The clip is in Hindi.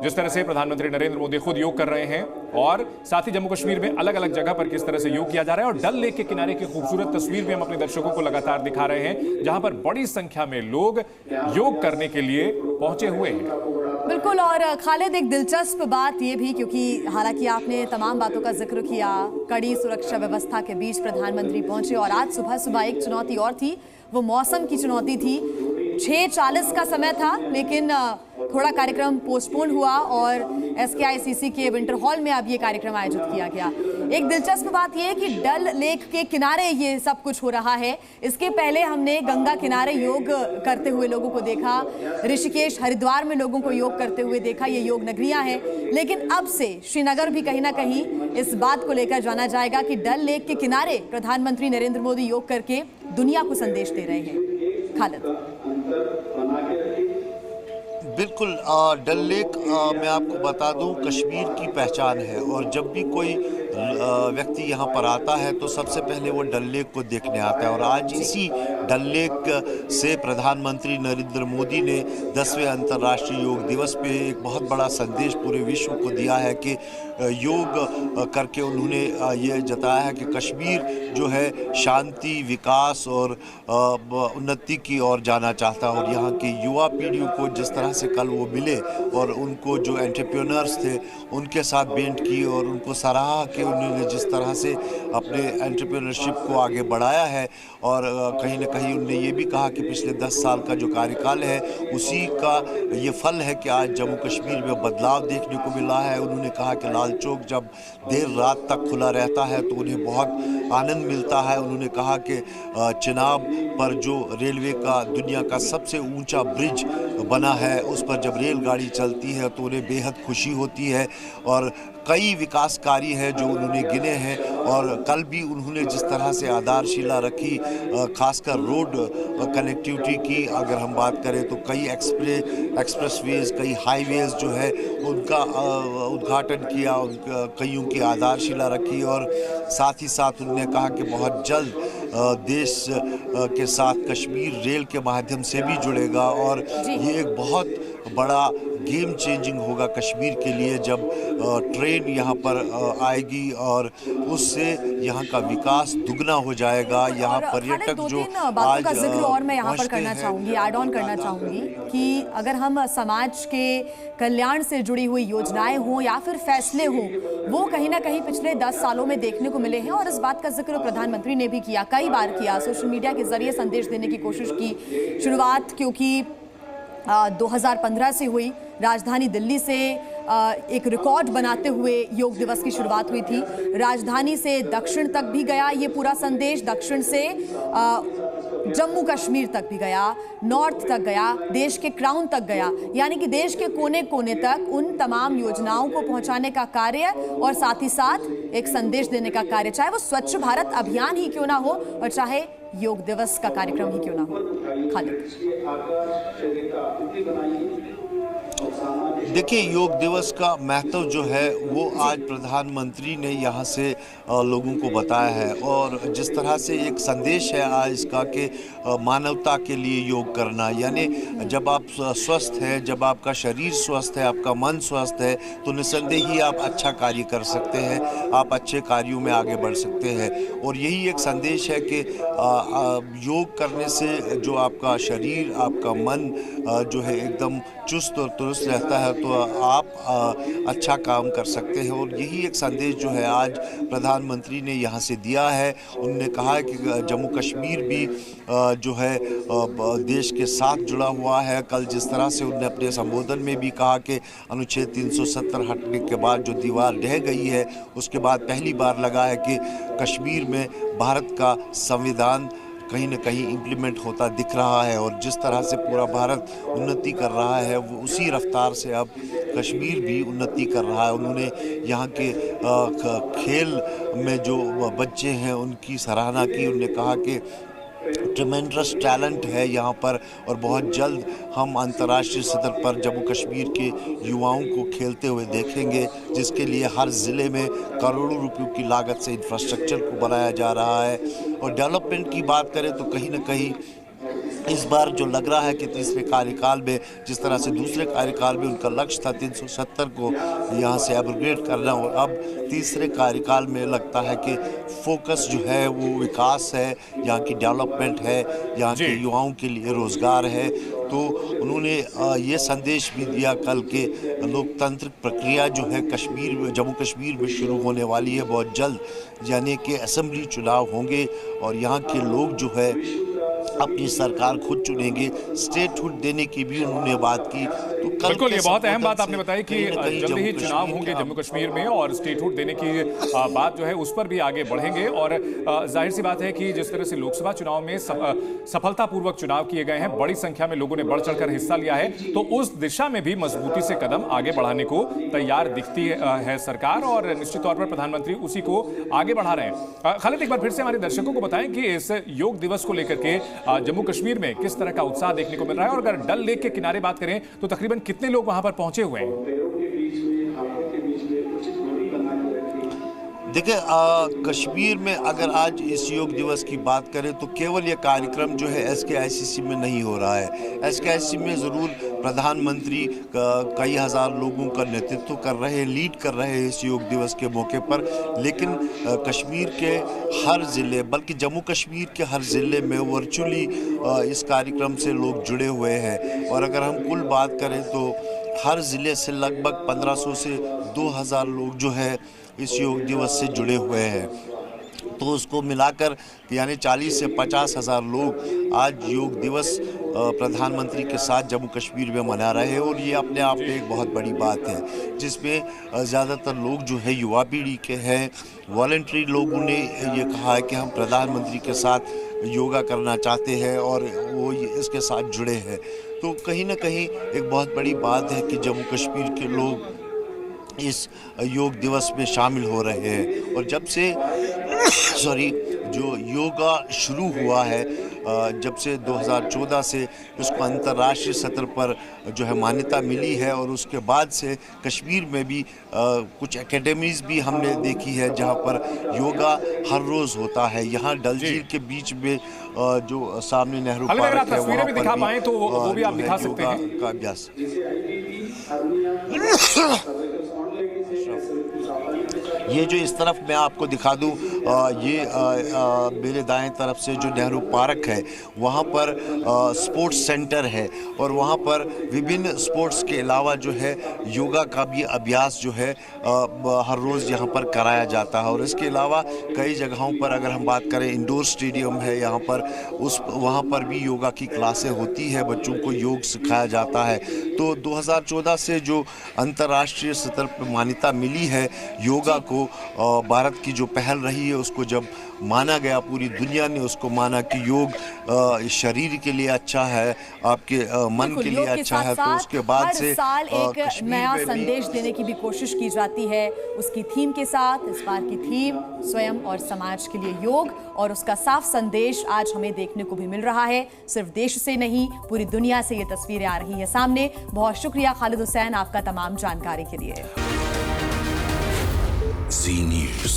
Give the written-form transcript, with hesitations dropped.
जिस तरह से प्रधानमंत्री नरेंद्र मोदी खुद योग कर रहे हैं और साथ ही जम्मू कश्मीर में अलग अलग जगह पर किस तरह से योग किया जा रहा है, और डल लेक के किनारे की खूबसूरत तस्वीर भी हम अपने दर्शकों को लगातार दिखा रहे हैं, जहां पर बड़ी संख्या में लोग योग करने के लिए पहुंचे हुए हैं। बिल्कुल। और खालिद, एक दिलचस्प बात ये भी, क्योंकि हालांकि आपने तमाम बातों का जिक्र किया, कड़ी सुरक्षा व्यवस्था के बीच प्रधानमंत्री पहुंचे और आज सुबह सुबह एक चुनौती और थी, वो मौसम की चुनौती थी। 6:40 का समय था, लेकिन थोड़ा कार्यक्रम पोस्टपोन हुआ और SKICC के विंटर हॉल में अब ये कार्यक्रम आयोजित किया गया। एक दिलचस्प बात यह है कि डल लेक के किनारे ये सब कुछ हो रहा है। इसके पहले हमने गंगा किनारे योग करते हुए लोगों को देखा, ऋषिकेश हरिद्वार में लोगों को योग करते हुए देखा, ये योग नगरियां हैं। लेकिन अब से श्रीनगर भी कहीं ना कहीं इस बात को लेकर जाना जाएगा कि डल लेक के किनारे प्रधानमंत्री नरेंद्र मोदी योग करके दुनिया को संदेश दे रहे हैं। खालिद। बिल्कुल, डल लेक मैं आपको बता दूं कश्मीर की पहचान है, और जब भी कोई व्यक्ति यहाँ पर आता है तो सबसे पहले वो डल लेक को देखने आता है। और आज इसी डल लेक से प्रधानमंत्री नरेंद्र मोदी ने 10वें अंतर्राष्ट्रीय योग दिवस पे एक बहुत बड़ा संदेश पूरे विश्व को दिया है कि योग करके उन्होंने ये जताया है कि कश्मीर जो है शांति, विकास और उन्नति की ओर जाना चाहता है। और यहाँ की युवा पीढ़ियों को जिस तरह से कल वो मिले और उनको जो एंटरप्रेन्योर्स थे उनके साथ भेंट की और उनको सराहा कि उन्होंने जिस तरह से अपने एंटरप्रेन्योरशिप को आगे बढ़ाया है, और कहीं ना कहीं उन्होंने ये भी कहा कि पिछले 10 साल का जो कार्यकाल है उसी का ये फल है कि आज जम्मू कश्मीर में बदलाव देखने को मिला है। उन्होंने कहा कि लाल चौक जब देर रात तक खुला रहता है तो उन्हें बहुत आनंद मिलता है। उन्होंने कहा कि चिनाब पर जो रेलवे का दुनिया का सबसे ऊंचा ब्रिज बना है उस पर जब रेलगाड़ी चलती है तो उन्हें बेहद खुशी होती है। और कई विकास कार्य हैं जो उन्होंने गिने हैं, और कल भी उन्होंने जिस तरह से आधारशिला रखी, खासकर रोड कनेक्टिविटी की अगर हम बात करें तो कई एक्सप्रेसवेज, कई हाईवेज जो है उनका उद्घाटन किया, कईयों की आधारशिला रखी, और साथ ही साथ उन्होंने कहा कि बहुत जल्द देश के साथ कश्मीर रेल के माध्यम से भी जुड़ेगा। और ये एक बहुत बड़ा गेम चेंजिंग होगा कश्मीर के लिए जब ट्रेन यहाँ पर आएगी, और उससे यहाँ का विकास दुगना हो जाएगा। यहाँ पर्यटक जो बातों का जिक्र और मैं यहाँ पर करना चाहूँगी, ऐड ऑन करना चाहूँगी कि अगर हम समाज के कल्याण से जुड़ी हुई योजनाएं हों या फिर फैसले हों, वो कहीं ना कहीं पिछले 10 सालों में देखने को मिले हैं। और इस बात का जिक्र प्रधानमंत्री ने भी किया, कई बार किया, सोशल मीडिया के जरिए संदेश देने की कोशिश की। शुरुआत क्योंकि 2015 से हुई, राजधानी दिल्ली से एक रिकॉर्ड बनाते हुए योग दिवस की शुरुआत हुई थी। राजधानी से दक्षिण तक भी गया ये पूरा संदेश, दक्षिण से जम्मू कश्मीर तक भी गया, नॉर्थ तक गया, देश के क्राउन तक गया, यानी कि देश के कोने कोने तक उन तमाम योजनाओं को पहुंचाने का कार्य और साथ ही साथ एक संदेश देने का कार्य, चाहे वो स्वच्छ भारत अभियान ही क्यों ना हो और चाहे योग दिवस का कार्यक्रम ही क्यों ना हो। खालिद। देखिए, योग दिवस का महत्व जो है वो आज प्रधानमंत्री ने यहाँ से लोगों को बताया है, और जिस तरह से एक संदेश है आज इसका कि मानवता के लिए योग करना, यानी जब आप स्वस्थ हैं, जब आपका शरीर स्वस्थ है, आपका मन स्वस्थ है, तो निस्संदेह ही आप अच्छा कार्य कर सकते हैं, आप अच्छे कार्यों में आगे बढ़ सकते हैं। और यही एक संदेश है कि योग करने से जो आपका शरीर, आपका मन जो है एकदम चुस्त और दुरुस्त रहता है, तो आप अच्छा काम कर सकते हैं। और यही एक संदेश जो है आज प्रधानमंत्री ने यहाँ से दिया है। उन्होंने कहा है कि जम्मू कश्मीर भी जो है देश के साथ जुड़ा हुआ है। कल जिस तरह से उन्होंने अपने संबोधन में भी कहा कि अनुच्छेद 370 हटने के बाद जो दीवार ढह गई है, उसके बाद पहली बार लगा है कि कश्मीर में भारत का संविधान कहीं न कहीं इम्प्लीमेंट होता दिख रहा है। और जिस तरह से पूरा भारत उन्नति कर रहा है, वो उसी रफ्तार से अब कश्मीर भी उन्नति कर रहा है। उन्होंने यहाँ के खेल में जो बच्चे हैं उनकी सराहना की। उन्होंने कहा कि ट्रेमेंडस टैलेंट है यहाँ पर, और बहुत जल्द हम अंतर्राष्ट्रीय सतह पर जम्मू कश्मीर के युवाओं को खेलते हुए देखेंगे, जिसके लिए हर ज़िले में करोड़ों रुपयों की लागत से इंफ्रास्ट्रक्चर को बनाया जा रहा है। और डेवलपमेंट की बात करें तो कहीं ना कहीं इस बार जो लग रहा है कि तीसरे कार्यकाल में जिस तरह से दूसरे कार्यकाल में उनका लक्ष्य था 370 को यहाँ से एब्रोगेट करना, और अब तीसरे कार्यकाल में लगता है कि फोकस जो है वो विकास है, यहाँ की डेवलपमेंट है, यहाँ के युवाओं के लिए रोज़गार है। तो उन्होंने ये संदेश भी दिया कल के लोकतांत्रिक प्रक्रिया जो है कश्मीर में, जम्मू कश्मीर में शुरू होने वाली है बहुत जल्द, यानी कि असेंबली चुनाव होंगे और यहाँ के लोग जो है अपनी सरकार खुद चुनेंगे। स्टेटहुड देने की भी उन्होंने बात की। तो कल बिल्कुल, ये बहुत अहम बात आपने बताई कि जल्द ही चुनाव होंगे जम्मू कश्मीर में और स्टेटहुड देने की बात जो है उस पर भी आगे बढ़ेंगे। और जाहिर सी बात है कि जिस तरह से लोकसभा चुनाव में सफलतापूर्वक चुनाव किए गए हैं, बड़ी संख्या में लोगों ने बढ़ चढ़कर हिस्सा लिया है, तो उस दिशा में भी मजबूती से कदम आगे बढ़ाने को तैयार दिखती है सरकार, और निश्चित तौर पर प्रधानमंत्री उसी को आगे बढ़ा रहे हैं। खालिद, एक बार फिर से हमारे दर्शकों को बताएं कि इस योग दिवस को लेकर के जम्मू कश्मीर में किस तरह का उत्साह देखने को मिल रहा है, और अगर डल लेक के किनारे बात करें तो तकरीबन कितने लोग वहां पर पहुंचे हुए हैं? देखिए, कश्मीर में अगर आज इस योग दिवस की बात करें तो केवल ये कार्यक्रम जो है SKICC में नहीं हो रहा है। SKICC में ज़रूर प्रधानमंत्री कई हज़ार लोगों का नेतृत्व कर रहे हैं, लीड कर रहे हैं इस योग दिवस के मौके पर, लेकिन कश्मीर के हर ज़िले, बल्कि जम्मू कश्मीर के हर ज़िले में वर्चुअली इस कार्यक्रम से लोग जुड़े हुए हैं। और अगर हम कुल बात करें तो हर ज़िले से लगभग 1500 से 2000 लोग जो है इस योग दिवस से जुड़े हुए हैं। तो उसको मिलाकर यानी 40 से 50 हज़ार लोग आज योग दिवस प्रधानमंत्री के साथ जम्मू कश्मीर में मना रहे हैं, और ये अपने आप में एक बहुत बड़ी बात है, जिसमें ज़्यादातर लोग जो है युवा पीढ़ी के हैं। वॉलंटरी लोगों ने ये कहा है कि हम प्रधानमंत्री के साथ योगा करना चाहते हैं और वो इसके साथ जुड़े हैं। तो कहीं ना कहीं एक बहुत बड़ी बात है कि जम्मू कश्मीर के लोग इस योग दिवस में शामिल हो रहे हैं। और जब से जो योगा शुरू हुआ है, जब से 2014 से इसको अंतर्राष्ट्रीय सतह पर जो है मान्यता मिली है, और उसके बाद से कश्मीर में भी कुछ एकेडमीज़ भी हमने देखी है जहां पर योगा हर रोज़ होता है। यहाँ डल झील के बीच में जो सामने नेहरू पार्क है, वहाँ पर दिखा पाएं तो वो भी आप दिखा सकते हैं का अभ्यास। ये जो इस तरफ मैं आपको दिखा दूं, ये मेरे दाएं तरफ से जो नेहरू पार्क है वहाँ पर स्पोर्ट्स सेंटर है, और वहाँ पर विभिन्न स्पोर्ट्स के अलावा जो है योगा का भी अभ्यास जो है हर रोज़ यहाँ पर कराया जाता है। और इसके अलावा कई जगहों पर अगर हम बात करें, इंडोर स्टेडियम है यहाँ पर, वहाँ पर भी योगा की क्लासें होती है, बच्चों को योग सिखाया जाता है। तो 2014 से जो अंतर्राष्ट्रीय सतह पर मान्यता मिली है योगा को, भारत की जो पहल रही है उसको जब माना गया, पूरी दुनिया ने उसको माना कि योग शरीर के लिए अच्छा है, आपके मन के लिए अच्छा है, तो उसके बाद से हर साल एक नया संदेश देने की भी कोशिश की जाती है उसकी थीम के साथ। इस बार की थीम स्वयं और समाज के लिए योग, और उसका साफ संदेश आज हमें देखने को भी मिल रहा है। सिर्फ देश से नहीं, पूरी दुनिया से ये तस्वीरें आ रही है सामने। बहुत शुक्रिया खालिद हुसैन आपका तमाम जानकारी के लिए। Zee News.